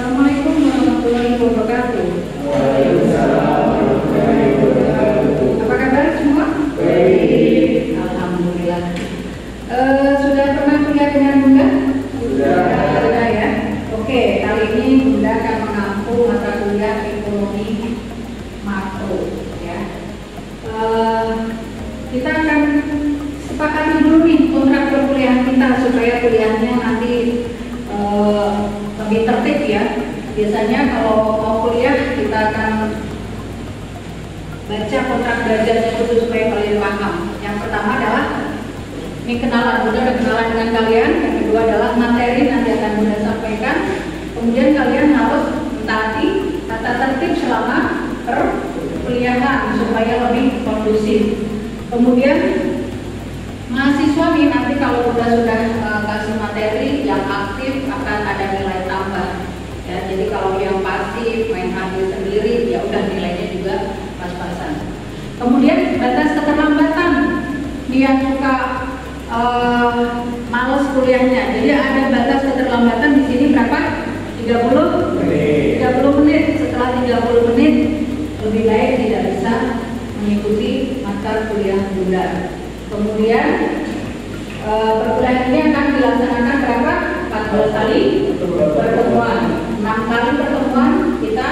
Assalamualaikum warahmatullahi wabarakatuh. Waalaikumsalam warahmatullahi wabarakatuh. Apa kabar semua? Baik. Alhamdulillah. Sudah pernah kuliah dengan Bunda? Sudah ya. Oke, kali ini Bunda akan mengampu mata kuliah ekonomi makro ya. Kita akan sepakati dulu nih kontrak perkuliahan kita supaya kuliahnya nanti lebih tertib ya. Biasanya kalau mau kuliah kita akan baca kontrak belajarnya dulu supaya kalian paham. Yang pertama adalah ini kenalan, Bunda udah kenalan dengan kalian. Yang kedua adalah materi nanti akan Bunda sampaikan. Kemudian kalian harus mentaati tata tertib selama perkuliahan supaya lebih kondusif. Kemudian mahasiswa nih nanti kalau sudah kasih materi yang aktif akan ada nilai tambah ya. Jadi kalau yang pasif main ambil sendiri ya udah nilainya juga pas-pasan. Kemudian batas keterlambatan yang suka males kuliahnya. Jadi ada batas keterlambatan di sini berapa? 30 menit. Setelah 30 menit lebih baik tidak bisa mengikuti mata kuliah Bunda. Kemudian perkuliahan ini akan dilaksanakan berapa? 14 kali pertemuan, 6 kali pertemuan kita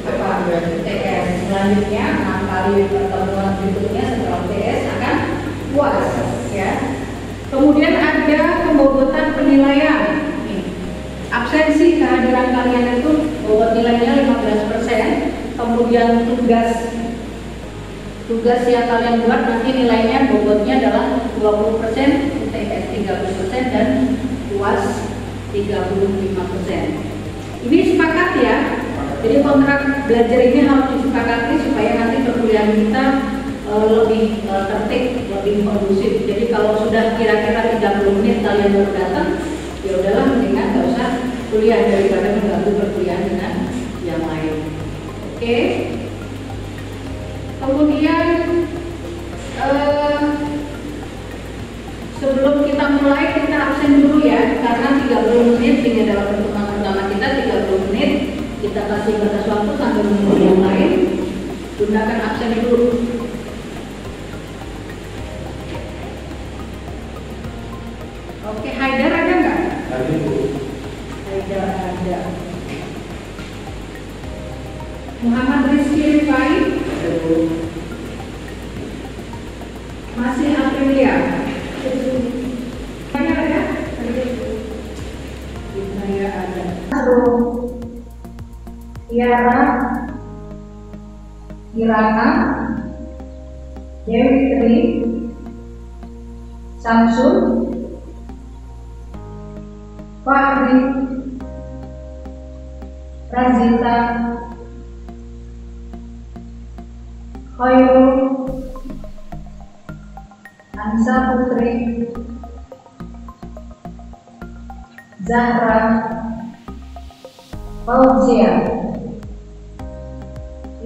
UTS. Selanjutnya 6 kali pertemuan berikutnya setelah UTS akan UAS ya. Kemudian ada pembobotan penilaian. Absensi kehadiran kalian itu bobot nilainya 15%. Kemudian tugas yang kalian buat nanti nilainya bobotnya adalah 20%, UTS 30% dan UAS 35%. Ini sepakat ya. Jadi kontrak belajar ini harus disepakati supaya nanti perkuliahan kita lebih tertib, lebih kondusif. Jadi kalau sudah kira-kira 30 menit kalian baru datang, ya udahlah mendingan nggak usah kuliah daripada mengganggu perkuliahan dengan yang lain. Oke. Kemudian sebelum kita mulai kita absen dulu ya, karena 30 menit ini adalah pertemuan pertama kita. 30 menit kita kasih batas waktu sambil menunggu yang lain. Gunakan absen dulu. Oke, Haidar ada nggak? Ada Bu. Haidar ada. Muhammad Rizky Rifai. Masih Aprilia. Saya ada. Saya ada. Tiara, Irana, Dewi Tri, Samsul, Fahri, Razita, Khairul, Ansa Putri, Zahra, Fauzia,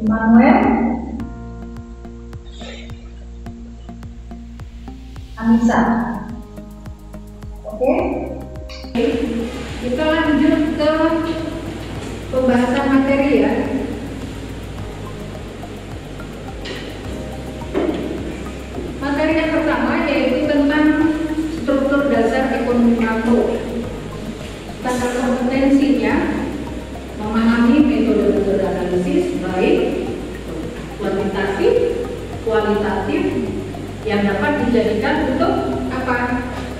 Immanuel, Anissa. Oke? Kita lanjut ke pembahasan materi ya. Materi yang pertama yaitu tentang struktur dasar ekonomi makro. Standar kompetensinya memahami metode-metode analisis baik kuantitatif, kualitatif yang dapat dijadikan untuk apa?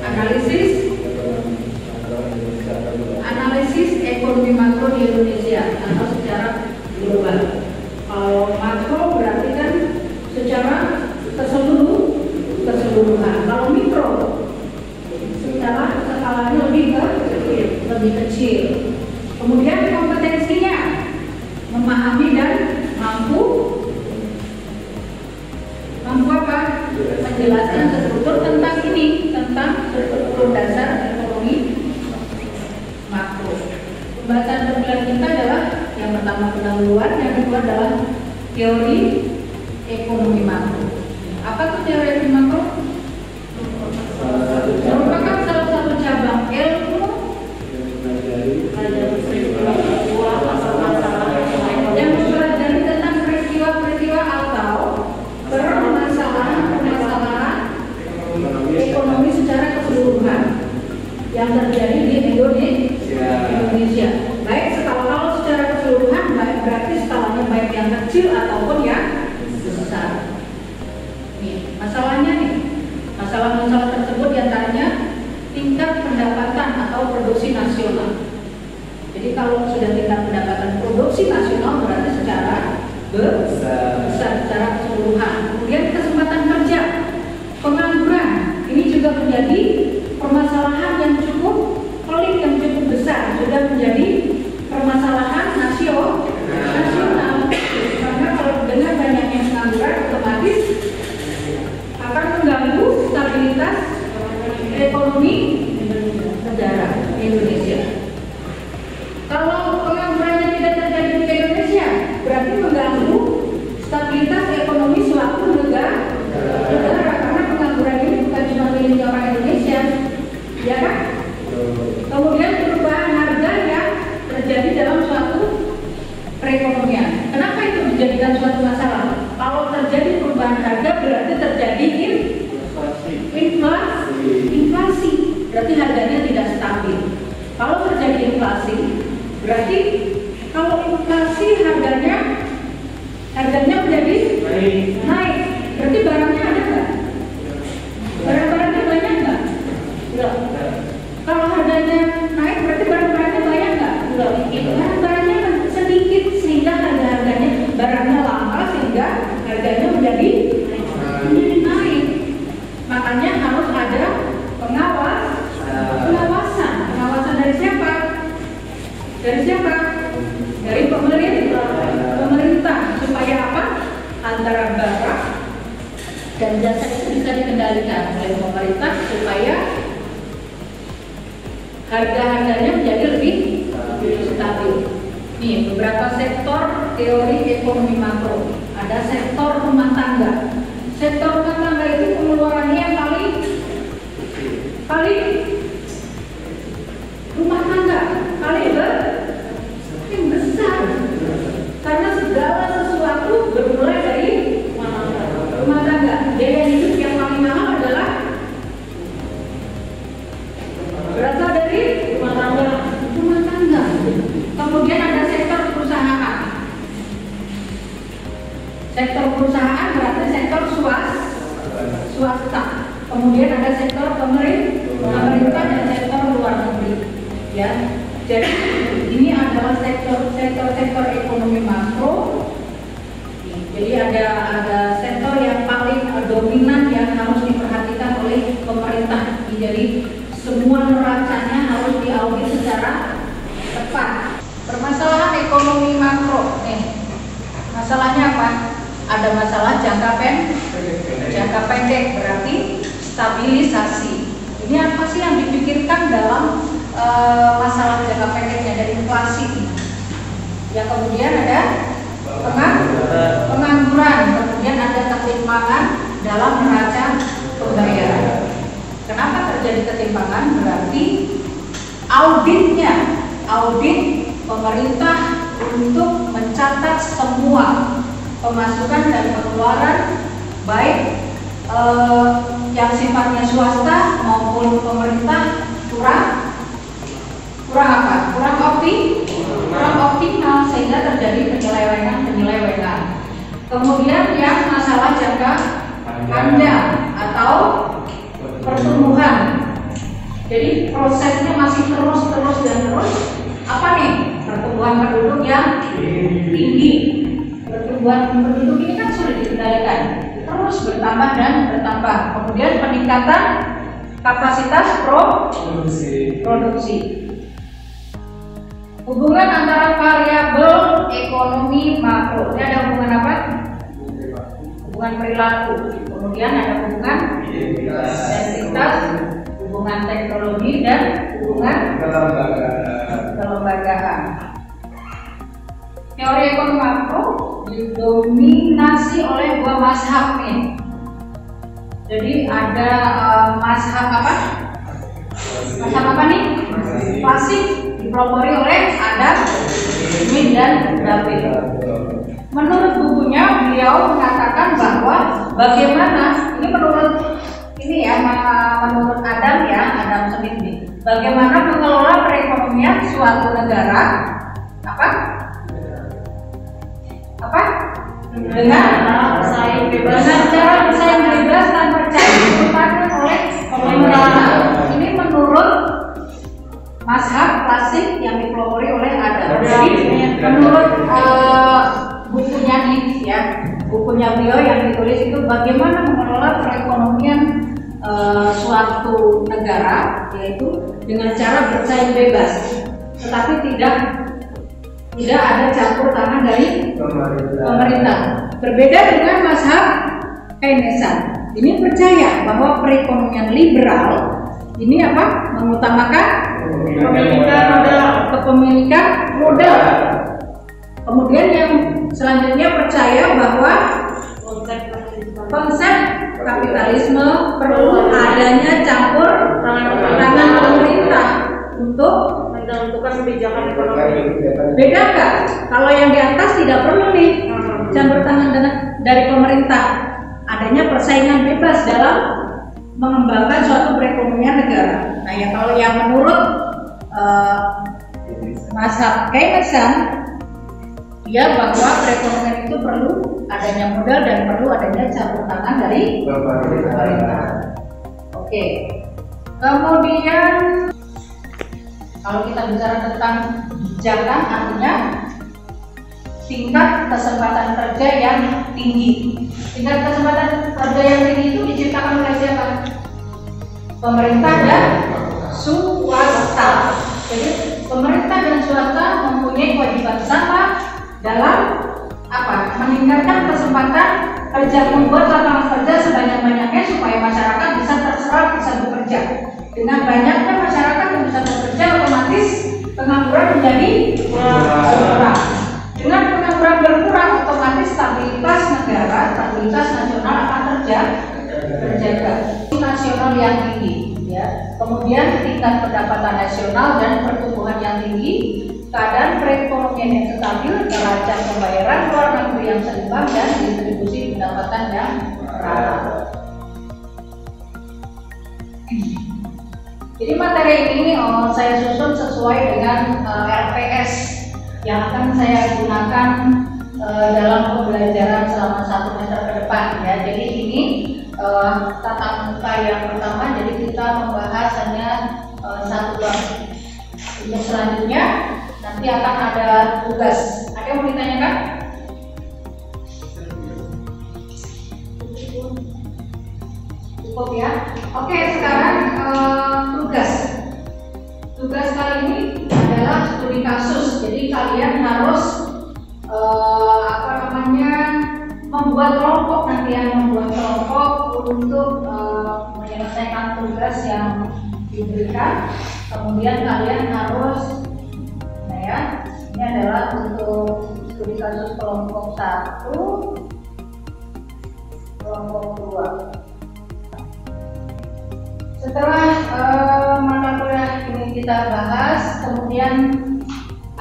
Analisis ekonomi makro di Indonesia atau secara global. Kalau makro berarti kan secara keseluruhan. Kalau mikro secara skalanya lebih kecil. Kemudian kompetensinya memahami dan mampu apa? Menjelaskan struktur tentang ini, tentang struktur dasar ekonomi makro. Pembahasan perkuliahan kita adalah yang pertama pendahuluan, yang kedua adalah teori ekonomi makro. Apa tuh teori ekonomi makro? Merupakan salah satu cabang ilmu yang terjadi di Indonesia. Baik kalau secara keseluruhan, berarti skalanya baik yang kecil ataupun yang besar. Nih, masalahnya nih, masalah-masalah tersebut diantaranya tingkat pendapatan atau produksi nasional. Jadi kalau sudah tingkat pendapatan produksi nasional berarti secara besar secara keseluruhan. Kemudian kesempatan kerja, pengangguran, ini juga menjadi permasalahan yang cukup pelik, yang cukup besar, sudah menjadi permasalahan nasional. Karena kalau dengan banyaknya pengangguran otomatis akan mengganggu stabilitas ekonomi negara Indonesia. Kalau penganggurannya tidak terjadi di Indonesia, berarti mengganggu stabilitas ekonomi suatu negara. Karena pengangguran ini bukan cuma milik orang Indonesia, ya kan? Kemudian perubahan harga yang terjadi dalam suatu perekonomian. Kenapa itu dijadikan suatu masalah? Kalau terjadi perubahan harga berarti terjadi inflasi. Berarti harganya tidak stabil. Kalau terjadi inflasi, berarti kalau inflasi harganya menjadi naik. Berarti barangnya ada nggak? Barang-barangnya banyak nggak? Enggak. Kalau harganya naik berarti barang-barangnya banyak nggak? Enggak. Barang-barangnya sedikit sehingga harganya barangnya langka sehingga harganya menjadi naik. Makanya harus ada pengawasan. Pengawasan dari siapa? Dari pemerintah. Supaya apa? Antara barang dan jasa itu bisa dikendalikan oleh pemerintah supaya harga-harganya menjadi lebih stabil. Nih, beberapa sektor teori ekonomi makro. Ada sektor rumah tangga. Sektor rumah tangga itu pengeluarannya yang paling rumah tangga paling besar. Karena segala sesuatu bermulai dari rumah tangga. Biaya hidup yang paling mahal adalah berasal dari rumah tangga. Kemudian ada sektor perusahaan. Sektor perusahaan berarti sektor swasta. Kemudian ada sektor pemerintah dan sektor luar negeri. Ya, jadi ini adalah sektor ekonomi makro. Jadi ada sektor yang paling dominan yang harus diperhatikan oleh pemerintah. Jadi semua neracanya harus diaudit secara tepat. Permasalahan ekonomi makro. Nih, masalahnya apa? Ada masalah jangka pendek berarti stabilisasi. Ini apa sih yang dipikirkan dalam masalah jangka pendeknya dari inflasi? Ya, kemudian ada pengangguran, kemudian ada ketimpangan dalam neraca pembayaran. Kenapa terjadi ketimpangan? Berarti audit pemerintah untuk mencatat semua pemasukan dan pengeluaran baik yang sifatnya swasta maupun pemerintah kurang apa? Kurang optimal sehingga terjadi penyelewengan. Kemudian yang masalah jangka panjang atau pertumbuhan. Jadi prosesnya masih terus. Apa nih? Pertumbuhan penduduk yang tinggi. Pertumbuhan penduduk ini kan sudah dikendalikan, terus bertambah. Kemudian peningkatan kapasitas produksi. Hubungan antara variabel ekonomi makro. Ini ada hubungan apa? Hubungan perilaku. Kemudian ada hubungan identitas, hubungan teknologi dan hubungan kelembagaan. Teori ekonomi makro didominasi oleh dua mazhab nih. Jadi ada mazhab apa? Mazhab apa nih? Klasik, dipelopori oleh Adam Smith dan David. Menurut bukunya beliau mengatakan bahwa bagaimana ini menurut Adam Smith nih, bagaimana mengelola perekonomian suatu negara dengan cara bersaing bebas dan percaya oleh pemerintah. Ini menurut mazhab klasik yang dipelopori oleh Adam. Jadi menurut bukunya ini ya, bukunya beliau yang ditulis itu bagaimana mengelola perekonomian suatu negara, yaitu dengan cara bersaing bebas, tetapi tidak ada campur tangan dari pemerintah. Berbeda dengan mazhab Keynesian. Ini percaya bahwa perekonomian liberal ini mengutamakan kepemilikan modal. Kemudian yang selanjutnya percaya bahwa konsep kapitalisme perlu adanya campur tangan pemerintah untuk menentukan kebijakan ekonomi. Beda nggak? Kalau yang di atas tidak perlu nih campur tangan dari pemerintah. Adanya persaingan bebas dalam mengembangkan suatu perekonomian negara. Nah, ya kalau yang menurut mazhab Keynesian, ya bahwa perekonomian itu perlu adanya modal dan perlu adanya campur tangan dari pemerintah. Oke. Kemudian kalau kita bicara tentang kebijakan, artinya tingkat kesempatan kerja yang tinggi. Tingkat kesempatan kerja yang tinggi itu diciptakan oleh siapa? Pemerintah dan swasta. Jadi pemerintah dan swasta mempunyai kewajiban sama dalam meningkatkan kesempatan kerja, membuat lapangan kerja sebanyak-banyaknya supaya masyarakat bisa terserap, bisa bekerja. Dengan banyaknya masyarakat yang bisa bekerja, otomatis pengangguran menjadi berkurang. Dengan pengangguran berkurang, otomatis stabilitas negara, stabilitas nasional akan terjaga. Nasional yang tinggi, ya. Kemudian tingkat pendapatan nasional dan pertumbuhan yang tinggi, keadaan perekonomian yang stabil, neraca pembayaran luar negeri yang seimbang, dan distribusi pendapatan yang merata. Jadi materi ini saya susun sesuai dengan RPS yang akan saya gunakan dalam pembelajaran selama 1 semester ke depan, ya. Jadi ini tatap muka yang pertama, jadi kita membahas hanya 1 bab. Untuk selanjutnya nanti akan ada tugas. Ada yang mau ditanyakan? Cukup ya. Oke, sekarang tugas kali ini adalah studi kasus. Jadi kalian harus membuat kelompok, untuk menyelesaikan tugas yang diberikan. Kemudian kalian harus, ini adalah untuk studi kasus kelompok 1, kelompok 2. Setelah mata kuliah ini kita bahas, kemudian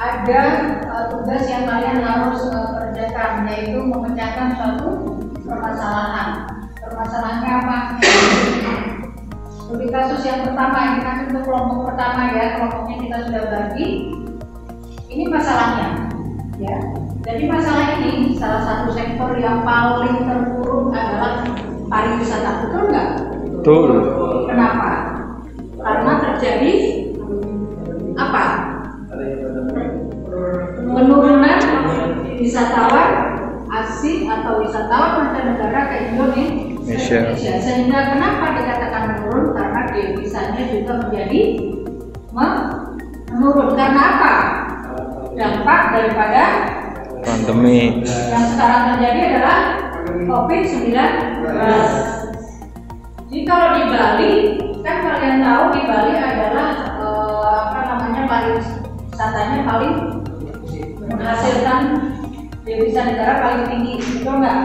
ada tugas yang kalian harus kerjakan, yaitu memecahkan suatu permasalahan. Permasalahannya apa? Studi kasus yang pertama, ini kan untuk kelompok pertama, ya. Kelompoknya kita sudah bagi. Ini masalahnya, ya. Jadi masalah ini salah satu sektor yang paling terpuruk adalah pariwisata, betul nggak? Betul. Kenapa? Karena terjadi apa? Penurunan wisatawan asing atau wisatawan mancanegara ke Indonesia. Sehingga kenapa dikatakan menurun? Karena devisanya juga menjadi menurun. Karena apa? Dampak daripada pandemi yang sekarang terjadi adalah COVID-19. Jadi kalau di Bali, kan kalian tahu di Bali adalah pariwisatanya paling menghasilkan devisa negara paling tinggi, betul nggak?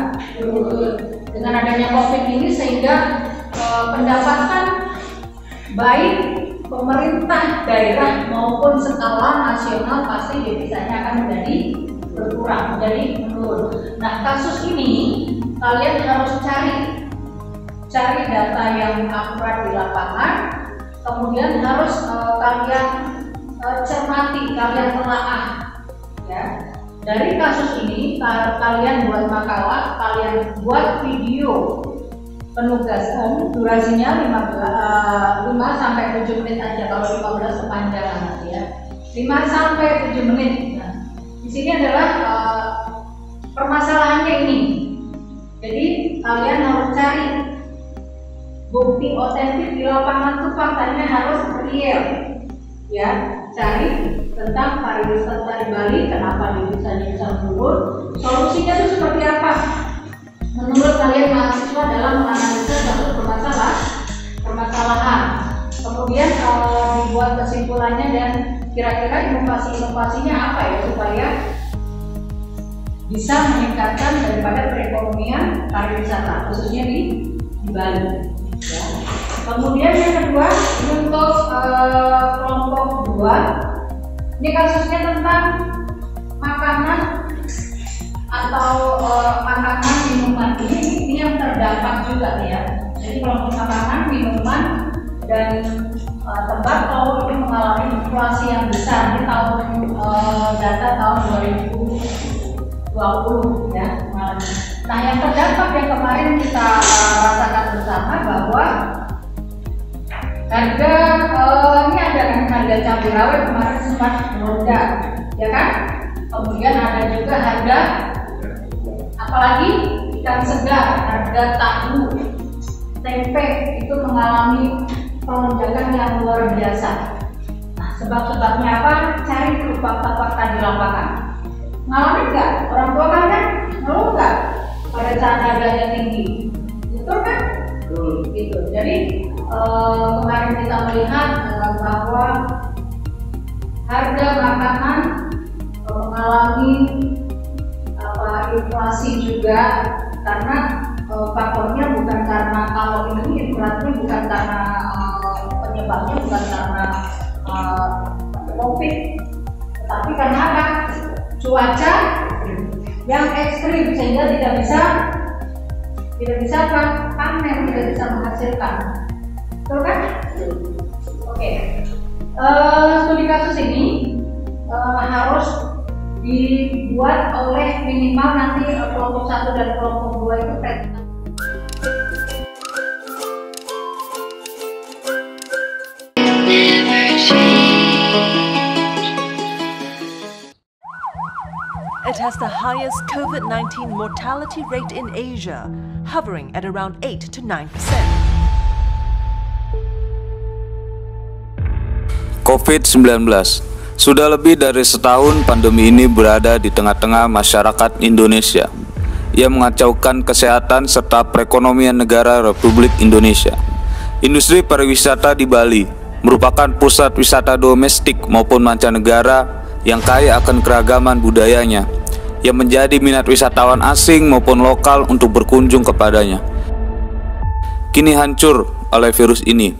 Dengan adanya COVID ini sehingga pendapatan baik pemerintah daerah maupun skala nasional pasti devisanya akan menjadi berkurang, menjadi menurun. Nah, kasus ini kalian harus cari data yang akurat di lapangan, kemudian harus kalian cermati, kalian telaah ya. Dari kasus ini kalian buat makalah, kalian buat video penugasan, durasinya 5 sampai 7 menit aja, kalau 15 kepanjangan nanti ya. 5 sampai 7 menit. Nah, di sini adalah permasalahannya ini. Jadi kalian harus cari bukti otentik di lapangan tuh, faktanya harus real ya. Cari tentang pariwisata di Bali, kenapa devisanya bisa menurun, solusinya itu seperti apa menurut kalian mahasiswa dalam menganalisa suatu permasalahan. Kemudian dibuat kesimpulannya dan kira-kira inovasi-inovasinya apa ya, supaya bisa meningkatkan daripada perekonomian pariwisata khususnya di Bali ya. Kemudian yang kedua, untuk kelompok 2, ini kasusnya tentang makanan atau makanan minuman. Ini yang terdampak juga ya. Jadi kelompok makanan, minuman, dan tembakau ini mengalami inflasi yang besar di tahun data tahun 2020 ya. Nah, yang terdampak yang kemarin kita rasakan bersama bahwa harga ini ada kan, harga cabai rawit kemarin sempat melonjak ya kan. Kemudian ada juga harga apalagi ikan segar, harga tahu, tempe itu mengalami pelonjakan yang luar biasa. Nah, sebab-sebabnya apa? Cari dulu fakta-fakta di lapangan. Ngalamin nggak? Orang tua kalian ngeluh nggak pada saat harganya tinggi? Betul kan? Gitu. Jadi kemarin kita melihat bahwa harga makanan mengalami inflasi juga, karena faktornya bukan karena, kalau ini inflasi bukan karena penyebabnya bukan karena COVID, tetapi karena apa? Cuaca yang ekstrim sehingga tidak bisa panen, tidak bisa menghasilkan. Betul kan? Oke. Studi kasus ini harus dibuat oleh minimal nanti kelompok 1 dan kelompok 2 itu It has the highest COVID-19 mortality rate in Asia, hovering at around 8 to 9%. COVID-19. Sudah lebih dari setahun pandemi ini berada di tengah-tengah masyarakat Indonesia. Ia mengacaukan kesehatan serta perekonomian negara Republik Indonesia. Industri pariwisata di Bali merupakan pusat wisata domestik maupun mancanegara yang kaya akan keragaman budayanya, yang menjadi minat wisatawan asing maupun lokal untuk berkunjung kepadanya. Kini hancur oleh virus ini.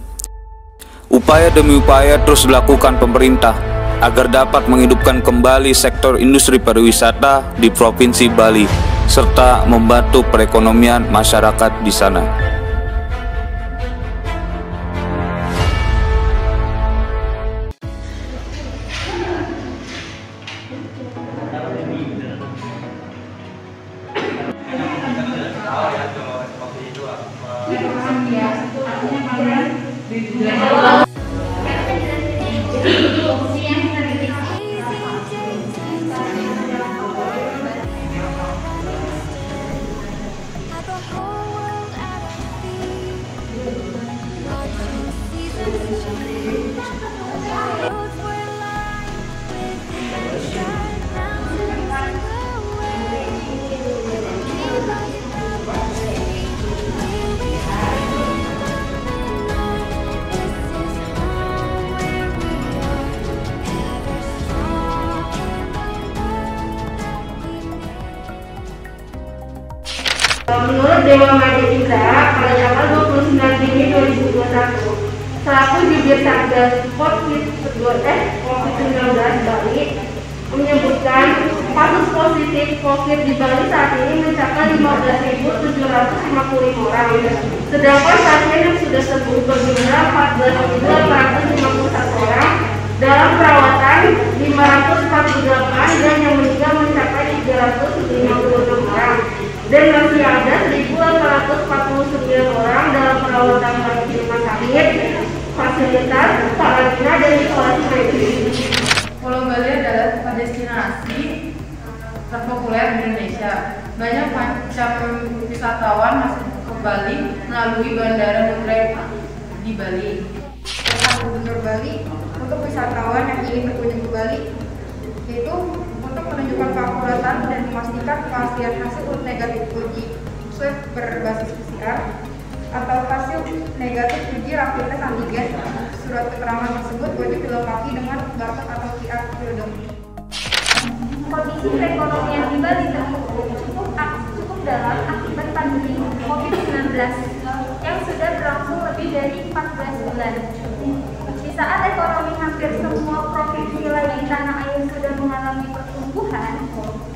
Upaya demi upaya terus dilakukan pemerintah agar dapat menghidupkan kembali sektor industri pariwisata di Provinsi Bali serta membantu perekonomian masyarakat di sana. Menurut Dewa Madya Indra, pada tanggal 29 Juni 2021, selaku jubir Satgas COVID-19 Bali menyebutkan kasus positif COVID di Bali saat ini mencapai 15.755 orang, sedangkan pasien yang sudah sembuh berjumlah 14.800 fasilitas, karantina, dan isolasi mandiri. Pulau Bali adalah destinasi terpopuler di Indonesia. Banyak macam wisatawan masuk ke Bali melalui Bandara Ngurah di Bali. Pesan Gubernur Bali untuk wisatawan yang ingin berkunjung ke Bali yaitu untuk menunjukkan keakuratan dan memastikan keaslian hasil negatif uji swab berbasis PCR atau hasil negatif uji rapid test antigen. Surat keterangan tersebut wajib dilengkapi dengan barcode atau QR code. Kondisi perekonomian di Bali cukup dalam akibat pandemi COVID-19 yang sudah berlangsung lebih dari 14 bulan. Di saat ekonomi hampir semua provinsi lain di tanah air sudah mengalami pertumbuhan,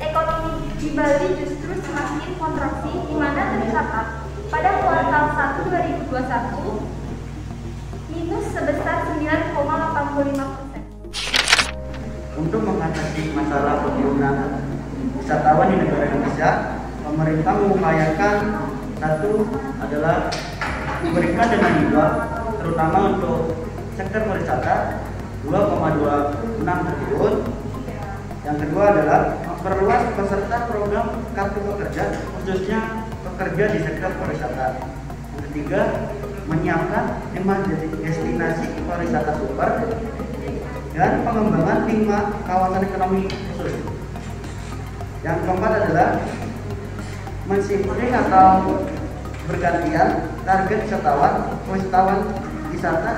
ekonomi di Bali justru semakin kontraksi, di mana tercatat pada kuartal 1 2021 minus sebesar 9,85%. Untuk mengatasi masalah penurunan wisatawan di negara Indonesia, pemerintah mengupayakan satu adalah memberikan dana hibah terutama untuk sektor pariwisata 2,26 triliun. Yang kedua adalah memperluas peserta program kartu pekerja khususnya pekerja di sektor pariwisata. Yang ketiga, menyiapkan 5 destinasi pariwisata super dan pengembangan 5 kawasan ekonomi khusus. Yang keempat adalah menshifting atau bergantian target wisatawan wisata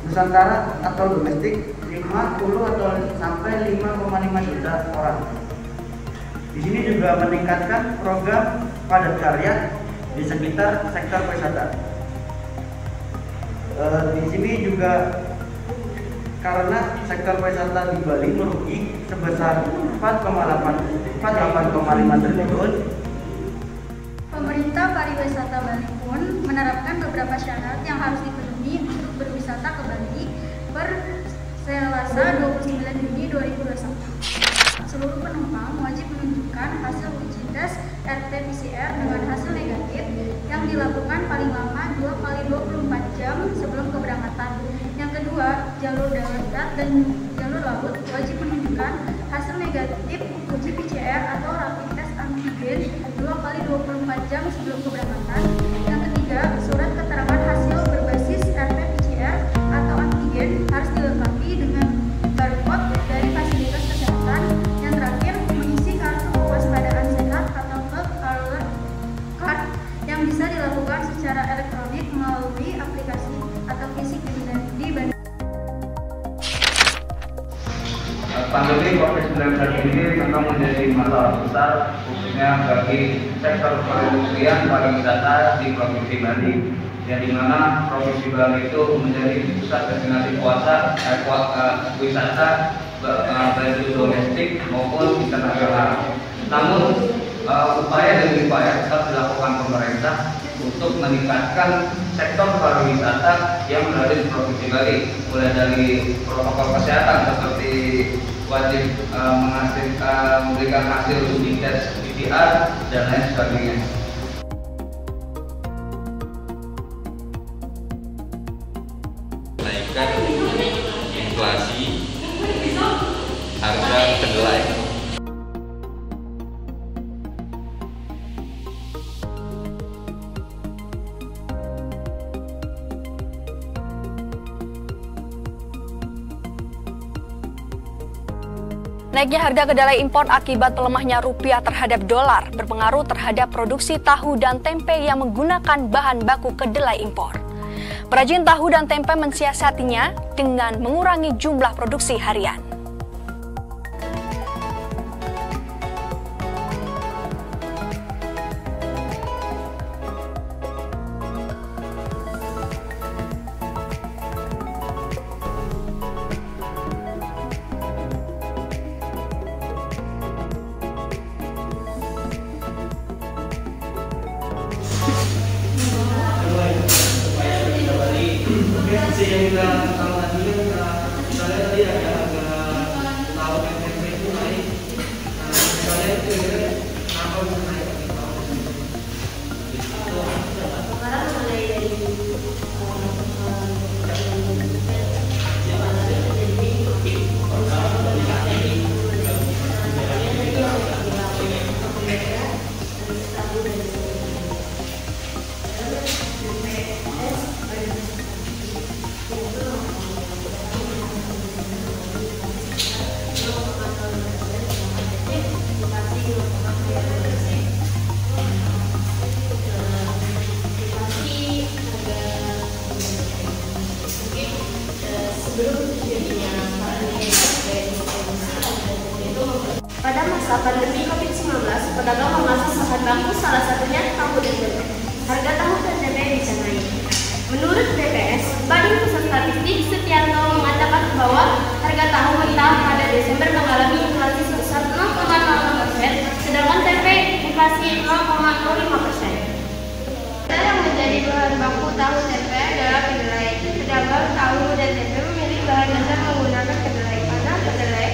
Nusantara atau domestik 50 atau sampai 5,5 juta orang. Di sini juga meningkatkan program padat karya di sekitar sektor pariwisata. Di sini juga karena sektor pariwisata di Bali merugi sebesar 48,5 triliun. Pemerintah pariwisata Bali pun menerapkan beberapa syarat yang harus dipenuhi untuk berwisata ke Bali per Selasa 29 Juni 2021. Seluruh penumpang wajib menunjukkan hasil uji tes RT-PCR dengan hasil negatif yang dilakukan paling lama 2 kali 24 jam sebelum keberangkatan. Yang kedua, jalur darat dan jalur laut wajib menunjukkan hasil negatif uji PCR atau rapid test antigen 2 kali 24 jam sebelum keberangkatan. Yang ketiga, surat keterangan hasil berbasis RT-PCR atau antigen harus dilengkapi dengan barcode dari fasilitas kesehatan. Yang terakhir, mengisi kartu kewaspadaan sehat atau health alert card yang bisa dilakukan secara elektronik melalui aplikasi atau fisik di bandara. Pandemi COVID-19 ini memang menjadi masalah besar khususnya bagi sektor perindustrian pariwisata di Provinsi Bali, yang dimana Provinsi Bali itu menjadi pusat destinasi wisata baik itu domestik maupun internasional. Namun upaya demi upaya tetap dilakukan pemerintah untuk meningkatkan sektor pariwisata yang berada di Provinsi Bali, mulai dari protokol kesehatan seperti wajib memberikan hasil uji tes PCR dan lain sebagainya. Naikkan inflasi harga kedelai. Naiknya harga kedelai impor akibat melemahnya rupiah terhadap dolar berpengaruh terhadap produksi tahu dan tempe yang menggunakan bahan baku kedelai impor. Perajin tahu dan tempe mensiasatinya dengan mengurangi jumlah produksi harian. Yang kita tambahkan juga, misalnya tadi ada harga tahu dan tempe itu naik. Misalnya itu kenapa bisa naik? Sekarang mulai dari masa pandemi COVID-19, pedagang memasuk bahan baku salah satunya tahu dan tempe. Harga tahu dan tempe bisa naik. Menurut BPS, Badan Pusat Statistik Setianto mengatakan bahwa harga tahu mentah pada Desember mengalami inflasi sebesar 0,05%, sedangkan tempe inflasi 0,05%. Yang menjadi bahan baku tahu tempe adalah kedelai. Pedagang tahu dan tempe memilih bahan dasar menggunakan kedelai karena kedelai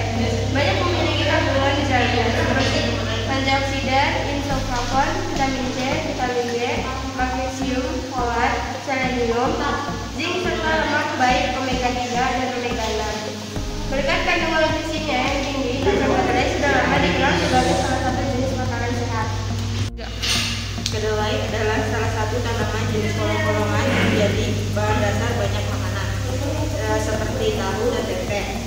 banyak memiliki kandungan di dalamnya seperti antioksidan, insoflavon, vitamin C, vitamin D, magnesium, folat, selenium, zinc serta lemak baik omega 3 dan omega 6. Berkat kandungan nutrisinya yang tinggi, kacang kedelai sudah lama dikenal sebagai salah satu jenis makanan sehat. Kedelai adalah salah satu tanaman jenis kolong-kolongan yang menjadi bahan dasar banyak makanan seperti tahu dan tempe.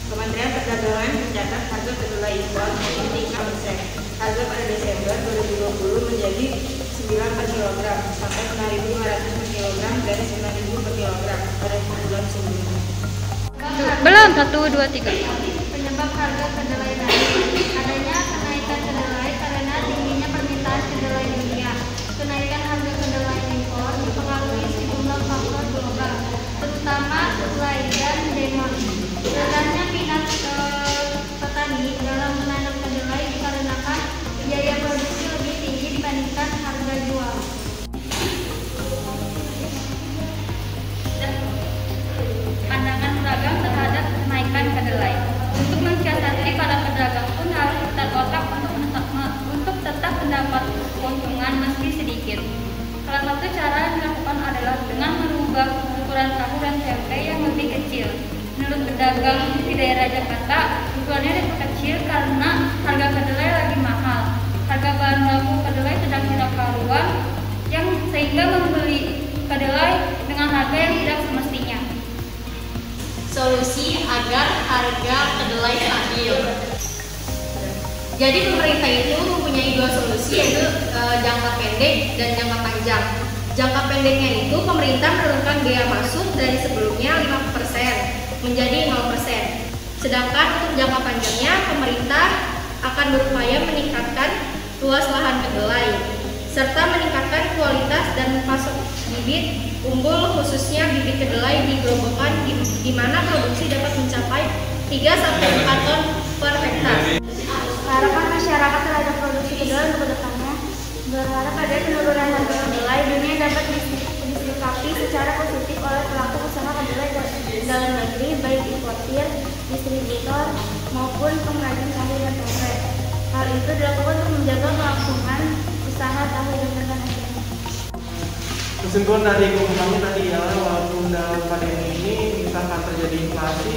Kementerian Perdagangan mencatat harga kedelai impor naik 3%. Harga pada Desember 2020 menjadi 9 per kilogram sampai 9.500 per kilogram dari 9.000 per kilogram pada bulan sebelumnya. Belum, 1, 2, 3. Penyebab harga kedelai naik adanya kenaikan kedelai karena tingginya permintaan kedelai dunia. Kenaikan harga kedelai impor dipengaruhi sejumlah faktor global, terutama supply dan demand. Rendahnya minat petani dalam menanam kedelai dikarenakan biaya produksi lebih tinggi dibandingkan harga jual. Pandangan pedagang terhadap kenaikan kedelai. Untuk mensiasati, para pedagang pun harus putar otak untuk tetap mendapat keuntungan meski sedikit. Salah satu cara yang dilakukan adalah dengan merubah ukuran tahu dan tempe yang lebih kecil. Menurut pedagang di daerah Jakarta, ukurannya lebih kecil karena harga kedelai lagi mahal. Harga bahan baku kedelai sedang tidak karuan, yang sehingga membeli kedelai dengan harga yang tidak semestinya. Solusi agar harga kedelai stabil. Jadi pemerintah itu mempunyai dua solusi, yaitu jangka pendek dan jangka panjang. Jangka pendeknya itu pemerintah menurunkan biaya masuk dari sebelumnya 5% menjadi 0%. Sedangkan untuk jangka panjangnya pemerintah akan berupaya meningkatkan luas lahan kedelai serta meningkatkan kualitas dan pasok bibit unggul, khususnya bibit kedelai di Grobogan di mana produksi dapat mencapai 3-4 ton per hektar. Harapan masyarakat terhadap produksi kedelai untuk kedepannya berharap ada penurunan harga kedelai, dunia dapat disikapi secara positif oleh pelaku usaha kedelai dalam negeri, baik importir, distributor, maupun pengrajin tahu dan tempe. Hal itu dilakukan untuk menjaga kelangsungan usaha tahu dan tempe nasional. Kesimpulan dari kami tadi ialah walaupun dalam pandemi ini misalkan terjadi inflasi,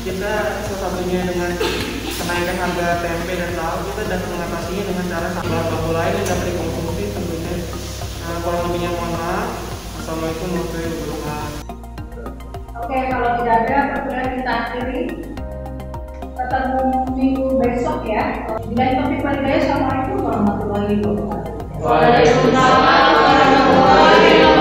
kita salah satunya dengan kenaikan harga tempe dan tahu kita dapat mengatasinya dengan cara bahan baku lain yang dapat dikonsumsi tentunya. Kurang lebihnya mohon maaf. Assalamualaikum warahmatullahi wabarakatuh. Oke, kalau tidak ada perkuliahan kita akhiri. Ketemu minggu besok ya. Di lain topik lainnya. Assalamualaikum warahmatullahi wabarakatuh. Waalaikumsalam warahmatullahi wabarakatuh.